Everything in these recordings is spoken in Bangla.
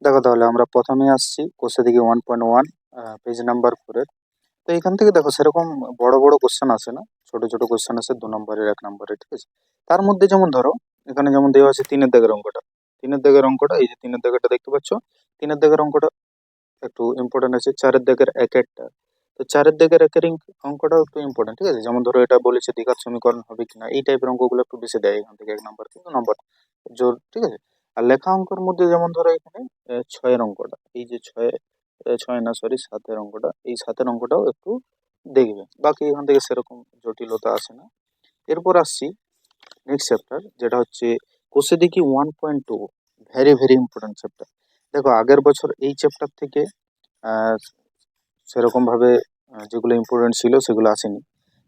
দেখো তাহলে আমরা প্রথমে আসছি কোষে দিকে 1.1 পেজ নাম্বার 4 এর। তো এখান থেকে দেখো সেরকম বড় বড় কোশ্চেন আসে না, ছোট ছোট কোশ্চেন আসে 2 নম্বরের 1 নম্বরের, ঠিক আছে। তার মধ্যে যেমন ধরো এখানে যেমন দেওয়া আছে 3-এর দাগের অঙ্কটা। 3-এর দাগের অঙ্কটা, এই যে 3-এর দাগেরটা দেখতে পাচ্ছ, 3-এর দাগের অঙ্কটা একটু ইম্পর্টেন্ট আছে। 4-এর দাগের এক একটা, তো 4-এর দাগের অঙ্কটাও একটু ইম্পর্টেন্ট, ঠিক আছে। যেমন ধরো এটা বলেছে দ্বিঘাত সমীকরণ হবে কিনা, এই টাইপের অঙ্কগুলো একটু বেশি দেয় এখান থেকে 1 নম্বর কিন্তু নম্বর জোর, ঠিক আছে। আর লেখা অঙ্কের মধ্যে যেমন ধরো এখানে 6-এর অঙ্কটা, এই যে 7-এর অঙ্কটা, এই 7-এর অঙ্কটাও একটু দেখবে। বাকি এখান থেকে সেরকম জটিলতা আসে না। এরপর আসছি নেক্সট চ্যাপ্টার, যেটা হচ্ছে কোষে দেখি 1.2, ভেরি ভেরি ইম্পর্টেন্ট চ্যাপ্টার। দেখো আগের বছর এই চ্যাপ্টার থেকে আহ, সেরকম ভাবে যেগুলো ইম্পর্টেন্ট ছিল সেগুলো আসেনি।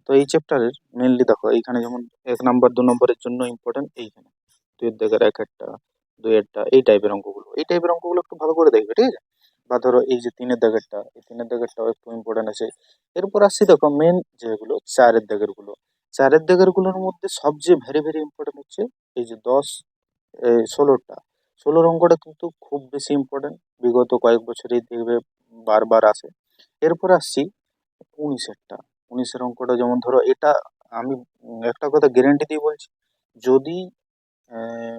তো এই চ্যাপ্টারের মেনলি দেখো এইখানে যেমন 1 নম্বর 2 নম্বরের জন্য ইম্পর্টেন্ট, এইখানে 2-এর দাগের এক একটা, 2-এরটা, এই টাইপের অঙ্কগুলো, এই টাইপের অঙ্কগুলো একটু ভালো করে দেখবে, ঠিক আছে। বা ধরো এই যে 3-এর দাগেরটা, এই 3-এর দাগেরটাও একটু ইম্পর্টেন্ট আছে। এরপর আসছি দেখো মেন যেগুলো 4-এর দাগের গুলো। 4-এর দাগের গুলোর মধ্যে সবচেয়ে ভেরি ভেরি ইম্পর্টেন্ট হচ্ছে এই যে 16টা 16 অঙ্কটা কিন্তু খুব বেশি ইম্পর্টেন্ট, বিগত কয়েক বছরই দেখবে বারবার আসে। এরপর আসছি 19-এরটা। 19-এর অঙ্কটা যেমন ধরো এটা আমি একটা কথা গ্যারেন্টি দিয়ে বলছি, যদি আহ,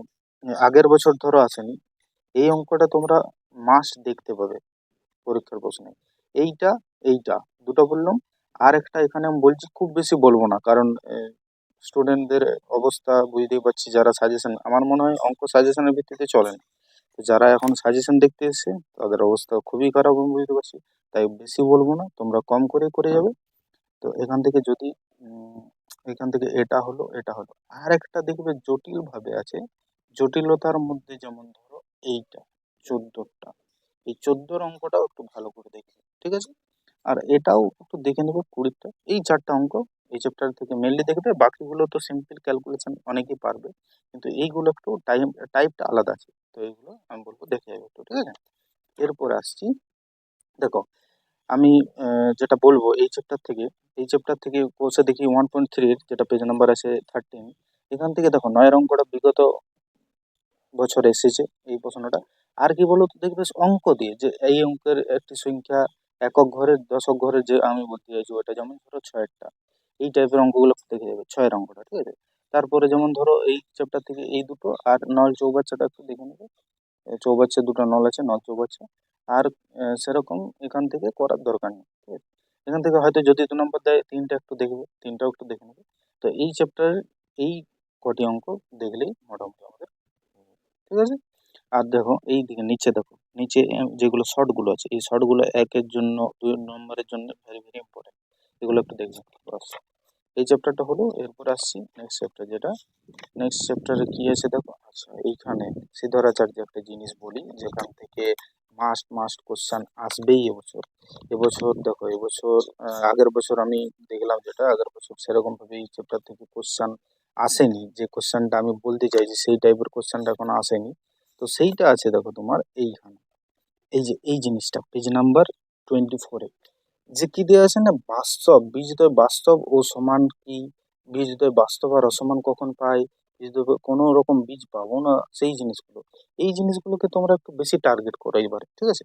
আগের বছর ধরো আসেনি, এই অঙ্কটা তোমরা মাস্ট দেখতে পাবে পরীক্ষার প্রশ্নে। এইটা এইটা দুটো বললাম। আর একটা এখানে আমি বলছি, খুব বেশি বলবো না, কারণ স্টুডেন্টদের অবস্থা বুঝতেই পারছি, যারা সাজেশন, আমার মনে হয় অঙ্ক সাজেশনের ভিত্তিতে চলে না। তো যারা এখন সাজেশন দেখতে এসছে তাদের অবস্থা খুবই খারাপ, আমি বুঝতে পারছি। তাই বেশি বলবো না, তোমরা কম করে করে যাবে। তো এখান থেকে যদি উম, এখান থেকে এটা হলো আর একটা দেখবে জটিল ভাবে আছে। জটিলতার মধ্যে যেমন ধরো এইটা 14টা, এই 14 অঙ্কটাও একটু ভালো করে দেখবে, ঠিক আছে। আর এটাও একটু দেখে নেবে 20টা, এই 4টা অঙ্ক এই চ্যাপ্টার থেকে মেনলি দেখবে। বাকিগুলো তো সিম্পল ক্যালকুলেশন, অনেকেই পারবে, কিন্তু এইগুলো একটু টাইপটা আলাদা আছে। তো এইগুলো আমি বলবো দেখে যাবে একটু, ঠিক আছে। এরপর আসছি, দেখো আমি যেটা বলবো এই চ্যাপ্টার থেকে কোর্সে দেখি 1.3, যেটা পেজ নাম্বার আছে 13। এখান থেকে দেখো 9-এর অঙ্কটা বিগত বছর এসেছে এই প্রশ্নটা। আর কি বলো তো, দেখবে অঙ্ক দিয়ে যে এই অঙ্কের একটি সংখ্যা একক ঘরের দশক ঘরের, যে আমি বলতে চাইছি ওটা, যেমন ধরো 6-এরটা, এই টাইপের অঙ্কগুলো দেখে যাবে 6-এর অঙ্কটা, ঠিক আছে। তারপরে যেমন ধরো এই চ্যাপ্টার থেকে এই দুটো, আর নল চৌবাচ্চাটা একটু দেখে নেবে। চৌবাচ্চা দুটো নল আছে, নল চৌবাচ্চা। আর সেরকম এখান থেকে করার দরকার নেই, ঠিক আছে। এখান থেকে হয়তো যদি 2 নম্বর দেয়, তিনটা একটু দেখবে, তিনটাও একটু দেখে নেবে। তো এই চ্যাপ্টারের এই কটি অঙ্ক দেখলেই মোটামুটি আমাদের ঠিক আছে। আর দেখো এই দিকে নিচে দেখো, নিচে যেগুলো শর্ট গুলো আছে, এই শর্ট গুলো 1-এর জন্য, 2 নম্বরের জন্য ভেরি ভেরি ইম্পর্টেন্ট, এগুলো একটু দেখবে বাস। এই চ্যাপ্টারটা হলো। এরপর আসছি নেক্সট চ্যাপ্টার, যেটা নেক্সট চ্যাপ্টারে কি আছে দেখো। আচ্ছা, এইখানে সিদ্ধরাচার্য একটা জিনিস বলি, যেখান থেকে মাস্ট মাস্ট কোশ্চেন আসবেই এবছর। এবছর আগের বছর আমি দেখলাম, যেটা আগের বছর সেরকম ভাবে এই চ্যাপ্টার থেকে কোশ্চেন আসেনি, যে কোশ্চেনটা আমি বলতে চাইছি সেই টাইপের কোশ্চেনটা এখনো আসেনি। তো সেইটা আছে দেখো তোমার এইখানে, এই যে এই জিনিসটা পেজ নাম্বার 24-এ, যে কি দেওয়া আছে না, বাস্তব বীজদ্বয় বাস্তব ও সমান কি, বীজদ্বয় বাস্তব আর অসমান কখন পাই, বীজদ্বয় কোনো রকম বীজ পাবো না, সেই জিনিসগুলো, এই জিনিসগুলোকে তোমরা একটু বেশি টার্গেট করো এবারে, ঠিক আছে।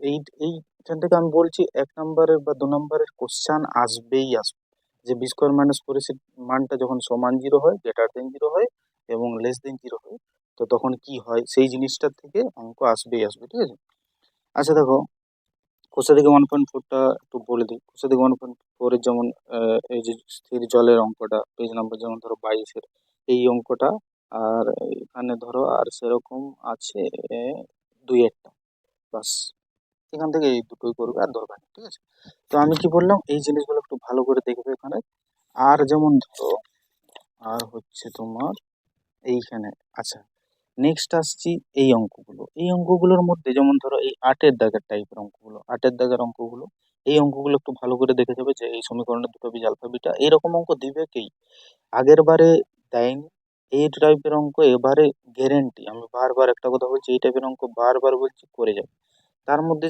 এই এইখান থেকে আমি বলছি 1 নম্বরের বা 2 নম্বরের কোশ্চান আসবেই আসবে। যে বি² - 4ac মানটা যখন সমান 0 হয়, গ্রেটার দেন 0 হয় এবং লেস দেন 0 হয়, তো তখন কি হয়, সেই জিনিসটার থেকে অঙ্ক আসবেই আসবে, ঠিক আছে। আচ্ছা দেখো, কোষা থেকে 1.4টা একটু বলে দিই। কোষা থেকে 1.4-এর যেমন এই যে স্থির জলের অঙ্কটা, পেজ নাম্বার যেমন ধরো 22-এর, এই অঙ্কটা। আর এখানে ধরো আর সেরকম আছে 2-এরটা, বাস। এখান থেকে এই দুটোই করবে, আর দরকার নেই, ঠিক আছে। তো আমি কি বললাম, এই জিনিসগুলো একটু ভালো করে দেখবে এখানে। আর যেমন ধরো আর হচ্ছে তোমার এইখানে, আচ্ছা নেক্সট আসছি এই অঙ্কগুলোর মধ্যে যেমন ধরো এই 8-এর দাগের টাইপের অঙ্কগুলো, 8-এর দাগের অঙ্কগুলো, এই অঙ্কগুলো একটু ভালো করে দেখে যাবে, যে এই সমীকরণের দুটো বীজ আলফা বিটা, এরকম অঙ্ক দিবে কি, আগের বারে দেয়নি। এই টাইপের অঙ্ক এবারে গ্যারেন্টি, আমি বারবার একটা কথা বলছি, এই টাইপের অঙ্ক বারবার বলছি করে যাবে। তার মধ্যে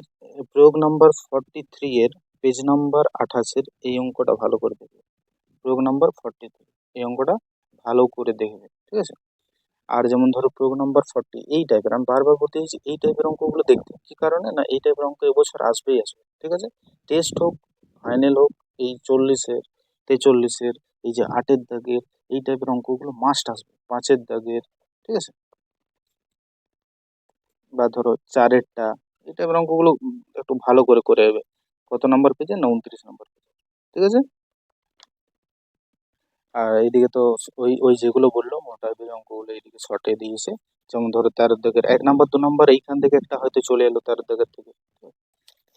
প্রয়োগ নাম্বার 43-এর পেজ নাম্বার 28-এর এই অঙ্কটা ভালো করে দেখবে। প্রয়োগ নাম্বার 43, এই অঙ্কটা ভালো করে দেখবে, ঠিক আছে। আর যেমন ধরো প্রয়োগ নাম্বার 40 এই টাইপের, আমি বারবার বলতে চাইছি এই টাইপের অঙ্কগুলো দেখতে, কি কারণে না এই টাইপের অঙ্ক এবছর আসবেই আসবে, ঠিক আছে। টেস্ট হোক, ফাইনাল হোক, এই 40-এর, 43-এর, এই যে 8-এর দাগের, এই টাইপের অঙ্কগুলো মাস্ট আসবে, 5-এর দাগের, ঠিক আছে, বা ধরো 4-এরটা, এই টাইপের অঙ্কগুলো একটু ভালো করে করে যাবে। কত নাম্বার পেজে না 29 নম্বর পেজে, ঠিক আছে। আর এইদিকে তো ওই ওই যেগুলো বললো মোটা দাগের অঙ্কগুলো এইদিকে শর্টে দিয়েছে, যেমন ধরো 13 দাগের 1 নাম্বার 2 নাম্বার এইখান থেকে একটা হয়তো চলে এলো 13 দাগের থেকে।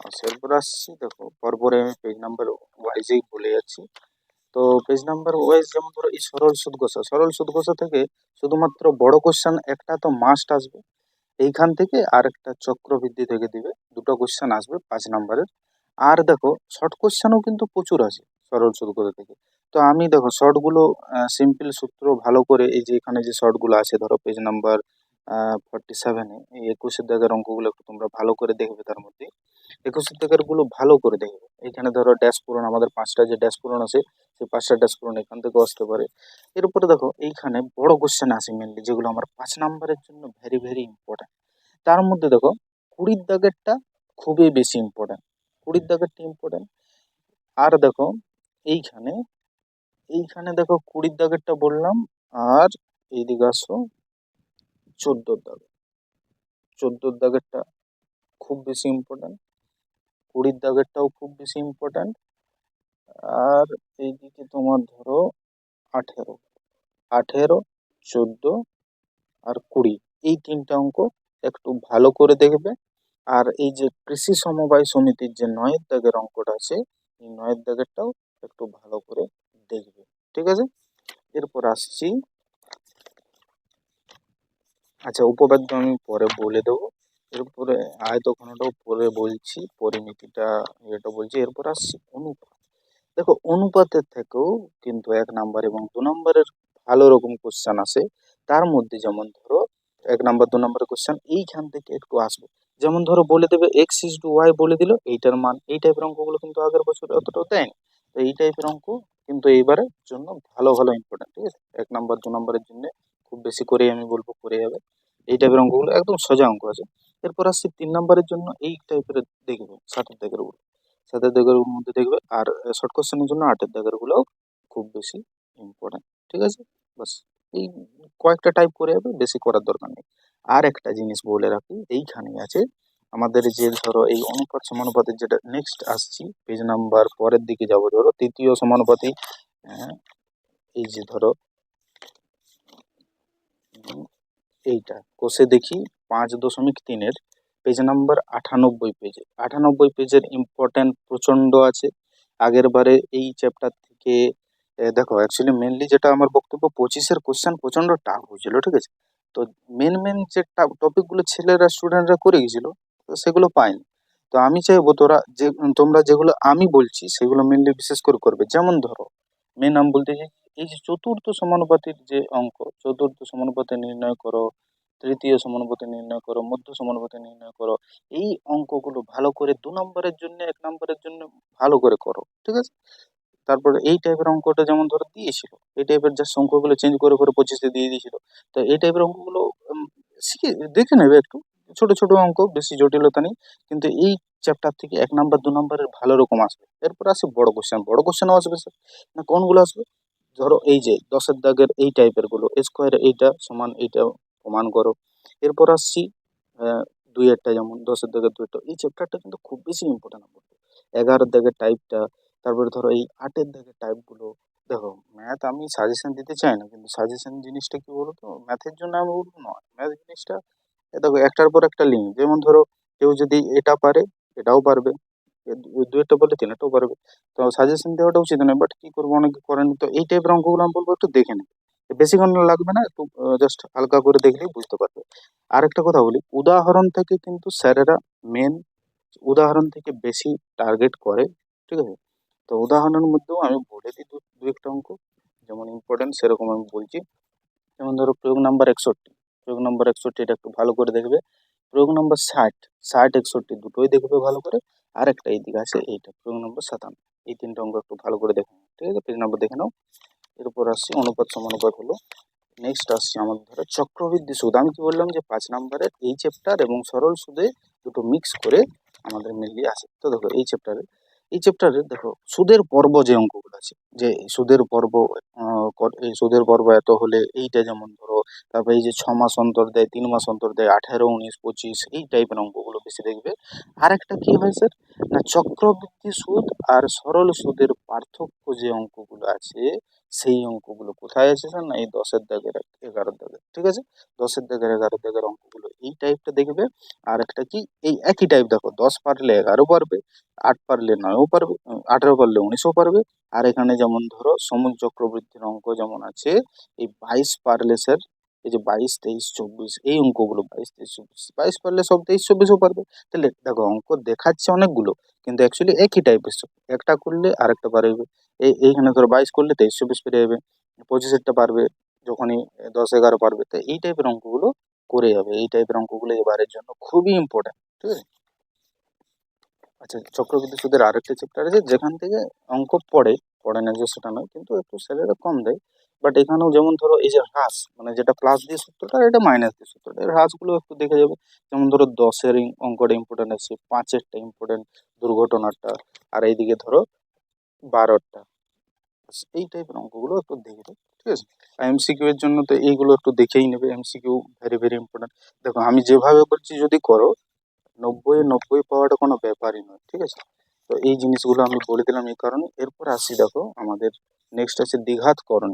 আর এরপর আসছি, দেখো পরপরে আমি পেজ নাম্বার ওয়াইজেই বলে যাচ্ছি। তো পেজ নাম্বার ওয়াইজ যেমন ধরো এই সরল সুদ ঘষা থেকে শুধুমাত্র বড় কোশ্চেন একটা তো মাস্ট আসবে, এইখান থেকে আর একটা চক্রবৃদ্ধি থেকে দিবে, দুটো কোশ্চেন আসবে 5 নাম্বারের। আর দেখো শর্ট কোশ্চেনও কিন্তু প্রচুর আছে সরল সুদকোথা থেকে। তো আমি দেখো শর্টগুলো সিম্পল সূত্র ভালো করে, এই যে এখানে যে শর্টগুলো আছে ধরো পেজ নাম্বার 47-এ এই 21-এর দাগের অঙ্কগুলো একটু তোমরা ভালো করে দেখবে, তার মধ্যে 21-এর দাগের গুলো ভালো করে দেখবে। এখানে ধরো ড্যাশ পূরণ, আমাদের 5টা যে ড্যাশ পূরণ আছে সেই 5টা ড্যাশ পূরণ এখান থেকে আসতে পারে। এর উপরে দেখো এইখানে বড় কোশ্চেন আছে মেনলি, যেগুলো আমার 5 নাম্বারের জন্য ভেরি ভেরি ইম্পর্টেন্ট। তার মধ্যে দেখো 20-এর দাগেরটা খুবই বেশি ইম্পর্টেন্ট, 20-এর দাগেরটা ইম্পর্টেন্ট। আর দেখো এইখানে এইখানে দেখো 20-এর দাগেরটা বললাম। আর এইদিকে আসো 14-এর দাগে, 14-এর দাগেরটা খুব বেশি ইম্পর্টেন্ট, 20-এর দাগেরটাও খুব বেশি ইম্পর্টেন্ট। আর এইদিকে তোমার ধরো 18, 18, 14 আর 20, এই 3টে অঙ্ক একটু ভালো করে দেখবে। আর এই যে কৃষি সমবায় সমিতির যে 9-এর দাগের অঙ্কটা আছে, এই 9-এর দাগেরটাও একটু ভালো করে দেখবে, ঠিক আছে। এরপর আসছি, আচ্ছা উপপাদ্য আমি পরে বলে দেবো, এরপরে আয়তঘনটাও পরে বলছি, পরিমিতিটা এটা বলছি। এরপর আসছি অনুপাত। দেখো অনুপাতের থেকেও কিন্তু 1 নাম্বার এবং 2 নাম্বারের ভালো রকম কোশ্চেন আসে। তার মধ্যে যেমন ধরো 1 নাম্বার 2 নাম্বারের কোশ্চেন এইখান থেকে একটু আসবে। যেমন ধরো বলে দেবে x=y বলে দিল, এইটার মান, এই টাইপের অঙ্কগুলো কিন্তু আগের বছর অতটাও দেয়নি। তো এই টাইপের অঙ্ক কিন্তু এইবারের জন্য ভালো ভালো ইম্পর্টেন্ট, ঠিক আছে। 1 নাম্বার 2 নাম্বারের জন্য খুব বেশি করেই আমি বলবো করে যাবে, এই টাইপের অঙ্কগুলো একদম সোজা অঙ্ক আছে। এরপর আসছি 3 নাম্বারের জন্য, এই টাইপের দেখবে 60-এর দাগের গুলো, 7-এর দাগের মধ্যে দেখবে। আর শর্ট কোশ্চেনের জন্য 8-এর দাগের গুলো খুব বেশি ইম্পর্টেন্ট, ঠিক আছে। বাস এই কয়েকটা টাইপ করে যাবে, বেশি করার দরকার নেই। আর একটা জিনিস বলে রাখি, এইখানে আছে আমাদের যে ধরো এই অনুপাত সমানুপাতের যেটা নেক্সট আসছি পেজ নাম্বার পরের দিকে যাব, ধরো তৃতীয় সমানুপাতি, এই যে ধরো এইটা কোষে দেখি 5.3-এর পেজ নাম্বার 98 পেজে, 98 পেজের ইম্পর্টেন্ট প্রচন্ড আছে। আগের বারে এই চ্যাপ্টার থেকে দেখো অ্যাকচুয়ালি মেনলি যেটা আমার বক্তব্য, 25-এর কোশ্চেন প্রচন্ড টাফ হয়েছিল, ঠিক আছে। তো মেন মেন যে টপিকগুলো ছেলেরা স্টুডেন্টরা করে গেছিল, তো সেগুলো পাইনি। তো আমি চাইবো তোমরা যেগুলো আমি বলছি সেগুলো মেনলি বিশেষ করে করবে। যেমন ধরো মেন আমি বলতে চাই, এই যে চতুর্থ সমানুপাতির যে অঙ্ক, চতুর্থ সমানুপাতি নির্ণয় করো, তৃতীয় সমানুপাতি নির্ণয় করো, মধ্য সমানুপাতি নির্ণয় করো, এই অঙ্কগুলো ভালো করে 2 নাম্বারের জন্য 1 নাম্বারের জন্য ভালো করে করো, ঠিক আছে। তারপরে এই টাইপের অঙ্কটা যেমন ধরো দিয়েছিল, এই টাইপের জাস্ট অঙ্কগুলো চেঞ্জ করে করে 25-এ দিয়ে দিয়েছিল। তো এই টাইপের অঙ্কগুলো শিখে দেখে নেবে একটু, ছোট ছোট অঙ্ক, বেশি জটিলতা নেই। কিন্তু এই চ্যাপ্টার থেকে 1 নাম্বার 2 নাম্বারের ভালো রকম আসবে। এরপর আসে বড় কোশ্চেন, বড় কোশ্চেনও আসবে স্যার, না কোনগুলো আসবে, ধরো এই যে 10-এর দাগের এই টাইপের গুলো, স্কোয়ার এইটা সমান এইটা প্রমাণ করো। এরপর আসছি দুইয়েরটা, যেমন 10-এর দাগের দুইটা, এই চ্যাপ্টারটা কিন্তু খুব বেশি ইম্পর্টেন্ট। 11-এর দাগের টাইপটা, তারপরে ধরো এই 8-এর দাগের টাইপ গুলো। দেখো ম্যাথ আমি সাজেশন দিতে চাই না, কিন্তু সাজেশন জিনিসটা কি বলতো, ম্যাথের জন্য আমি বলবো নয়, ম্যাথ জিনিসটা দেখো একটার পর একটা লিঙ্ক। যেমন ধরো কেউ যদি এটা পারে এটাও পারবে, দুইটা বলে তিনটাও পারবে। তো সাজেশন দেওয়াটা উচিত নয়, বাট কি করবো, অনেকে করেনি। তো এই টাইপের অঙ্কগুলো আমি বলবো একটু দেখে নেবে, বেশিক্ষণ লাগবে না, একটু জাস্ট হালকা করে দেখলেই বুঝতে পারবে। আরেকটা কথা বলি, উদাহরণ থেকে কিন্তু স্যারেরা মেন উদাহরণ থেকে বেশি টার্গেট করে, ঠিক আছে। তো উদাহরণের মধ্যেও আমি বলে দিই দু একটা অঙ্ক, যেমন ইম্পর্টেন্ট সেরকম আমি বলছি। যেমন ধরো প্রয়োগ নাম্বার 61, প্রয়োগ নাম্বার 61 এটা একটু ভালো করে দেখবে। প্রয়োগ নাম্বার 60, 60 61 দুটোই দেখবে ভালো করে। আর একটা এইদিকে আছে এইটা প্রয়োগ নাম্বার 57, এই 3টে অঙ্ক একটু ভালো করে দেখে নাও, ঠিক আছে, পেজ নাম্বার দেখে নাও। এরপর আসছি অনুপাত সমানুপাত হলো নেক্সট আসছে আমাদের ধরো চক্রবৃদ্ধি সুদ। আমি কি বললাম যে 5 নম্বরের এই চ্যাপ্টার এবং সরল সুদে দুটো মিক্স করে আমাদের মেনলি আসে। তো দেখো এই চ্যাপ্টারে দেখো সুদের পর্ব যে অঙ্কগুলো আছে, যে সুদের পর্ব এই সুদের পর্ব এত হলে এইটা যেমন ধরো, তারপরে এই যে 6 মাস অন্তর দেয়, 3 মাস অন্তর দেয়, 18, 19, 25 এই টাইপের অঙ্কগুলো বেশি দেখবে। আর একটা কি হয় স্যার, না চক্রবৃদ্ধি সুদ আর সরল সুদের পার্থক্য যে অঙ্কগুলো আছে, সেই অঙ্কগুলো কোথায় আছে স্যার, না এই 10-এর দাগের 11-এর দাগের, ঠিক আছে, 10-এর দাগের 11-এর দাগের অঙ্কগুলো এই টাইপটা দেখবে। আর একটা কি, এই একই টাইপ দেখো, 10 পারলে 11 পারবে, 8 পারলে 9ও পারবে, 18 পারলে 19ও পারবে। আর এখানে যেমন ধরো সমুদ্র চক্রবৃদ্ধির অঙ্ক যেমন আছে, এই 22 পারলে স্যার, এই যে 22, 23, 24 এই অঙ্কগুলো, 22, 23, 24, 22 পারলে সব 23, 24ও পারবে। তাহলে দেখো অঙ্ক দেখাচ্ছে অনেকগুলো, কিন্তু অ্যাকচুয়ালি একই টাইপের সব, একটা করলে আরেকটা পারবে। এইখানে ধরো 22 করলে 23, 24 পেরে যাবে, 25-এরটা পারবে যখনই 10, 11 পারবে। তো এই টাইপের অঙ্কগুলো করে যাবে, এই টাইপের অঙ্কগুলো এবারের জন্য খুবই ইম্পর্টেন্ট, ঠিক আছে। আচ্ছা, চক্রবৃদ্ধি সুদের আরেকটা চ্যাপ্টার আছে যেখান থেকে অঙ্ক পড়ে না যে সেটা নয়, কিন্তু একটু স্যালারি কম দেয়। বাট এখানেও যেমন ধরো এই যে হ্রাস, মানে যেটা প্লাস দিয়ে সূত্রটা আর এটা মাইনাস দিয়ে সূত্রটা, এর হ্রাসগুলো একটু দেখে যাবে। যেমন ধরো 10-এর অঙ্কটা ইম্পর্টেন্ট আছে, 5-এরটা ইম্পর্টেন্ট, দুর্ঘটনাটা, আর এইদিকে ধরো 12টা, এই টাইপের অঙ্কগুলো একটু দেখবে, ঠিক আছে। আর এমসিকিউ এর জন্য তো এইগুলো একটু দেখেই নেবে, এমসিকিউ ভেরি ভেরি ইম্পর্টেন্ট। দেখো আমি যেভাবে বলছি যদি করো, 90-90 পাওয়াটা কোনো ব্যাপারই নয়, ঠিক আছে। তো এই জিনিসগুলো আমি বলে দিলাম এই কারণে। এরপর আসি দেখো আমাদের নেক্সট আছে দ্বিঘাত করণ।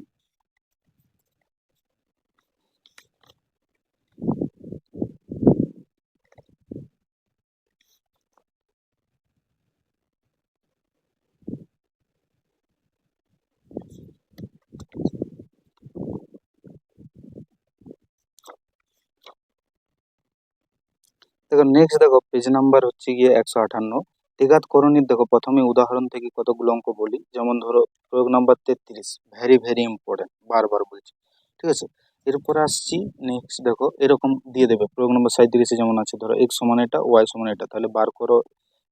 দেখো নেক্সট দেখো পেজ নাম্বার হচ্ছে গিয়ে 158। দ্বিঘাত করণীর দেখো প্রথমে উদাহরণ থেকে কতগুলো অঙ্ক বলি। যেমন ধরো প্রয়োগ নাম্বার 33, ভেরি ভেরি ইম্পর্টেন্ট, বারবার বলছি, ঠিক আছে। এরপর আসছি নেক্সট, দেখো এরকম দিয়ে দেবে প্রয়োগ নম্বর 37-এ যেমন আছে, ধরো এক্স সমান এটা, ওয়াই সমান এটা, তাহলে বার করো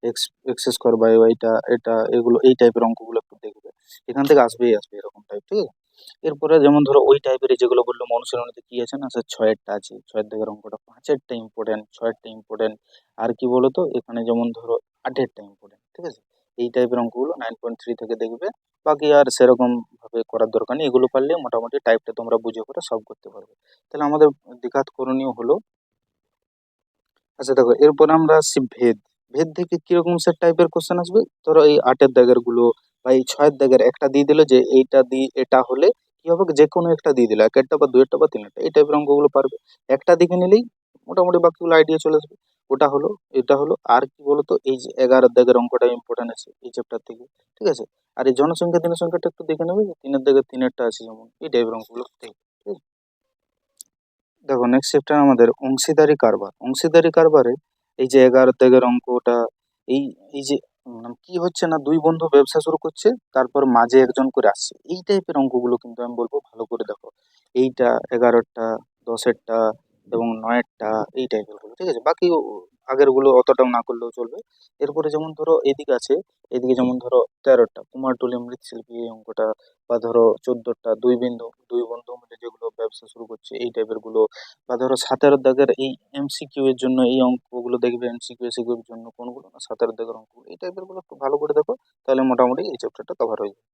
এক্স এক্স স্কোয়ার বাই ওয়াইটা, এটা এগুলো এই টাইপের অঙ্কগুলো একটু দেখবে, এখান থেকে আসবেই আসবে এরকম টাইপ, ঠিক আছে। এরপরে যেমন ধরো ওই টাইপের যেগুলো বললো অনুশীলনীতে কি আছে, না স্যার 6-এরটা আছে, 6-এর দাগের অঙ্কটা, 5-এরটা ইম্পর্টেন্ট, 6-এরটা ইম্পর্টেন্ট। আর কি বলতো এখানে যেমন ধরো 8-এরটা ইম্পর্টেন্ট, ঠিক আছে। এই টাইপের অঙ্কগুলো 9.3 থেকে দেখবে। বাকি আর সেরকম ভাবে করার দরকার নেই, এগুলো পারলে মোটামুটি টাইপটা তোমরা বুঝে করে সব করতে পারবে। তাহলে আমাদের দ্বিঘাত করণীয় হলো। আচ্ছা দেখো এরপর আমরা আসছি ভেদ। ভেদ থেকে কিরকম স্যার টাইপের কোশ্চেন আসবে, ধরো এই 8-এর দাগের গুলো বা এই 6-এর দাগের একটা দিয়ে দিল, যে এইটা দিয়ে এটা হলে কি হবে, যে কোনো একটা দিয়ে দিল, একটা বা দুইটা বা তিনটা, এই টাইপের অঙ্কগুলো পারবে। একটা দিকে নিলেই মোটামুটি বাকিগুলো আইডিয়া চলে আসবে। ওটা হলো, এটা হলো। আর কি বলতো এই যে 11-এর দাগের অঙ্কটা ইম্পর্টেন্ট আছে এই চ্যাপ্টার থেকে, ঠিক আছে। আর এই জনসংখ্যা জনসংখ্যাটা একটু দেখে নেবে, যে 3-এর দাগের 3-এরটা আছে যেমন, এই টাইপের অঙ্কগুলো দেখবে, ঠিক আছে। দেখো নেক্সট চ্যাপ্টার আমাদের অংশীদারি কারবার। অংশীদারি কারবারে এই যে 11 দাগের অঙ্কটা, এই এই যে কি হচ্ছে না, দুই বন্ধু ব্যবসা শুরু করছে, তারপর মাঝে একজন করে আসছে, এই টাইপের অঙ্কগুলো কিন্তু আমি বলবো ভালো করে দেখো। এইটা 11টা, 10-এরটা এবং 9-এরটা, এই টাইপের গুলো, ঠিক আছে। বাকি আগের গুলো অতটাও না করলেও চলবে। এরপরে যেমন ধরো এদিকে আছে, এদিকে যেমন ধরো 13টা কুমারটুলি মৃৎশিল্পী এই অঙ্কটা, বা ধরো 14টা দুই বন্ধু মিলে যেগুলো ব্যবসা শুরু করছে এই টাইপের গুলো, বা ধরো 17-এর দাগের এই এমসিকিউ এর জন্য এই অঙ্কগুলো দেখবে, এমসিকিউ এর জন্য কোনগুলো, না 17-এর দাগের অঙ্কগুলো, এই টাইপের গুলো একটু ভালো করে দেখো, তাহলে মোটামুটি এই চ্যাপ্টারটা কভার হয়ে যাবে।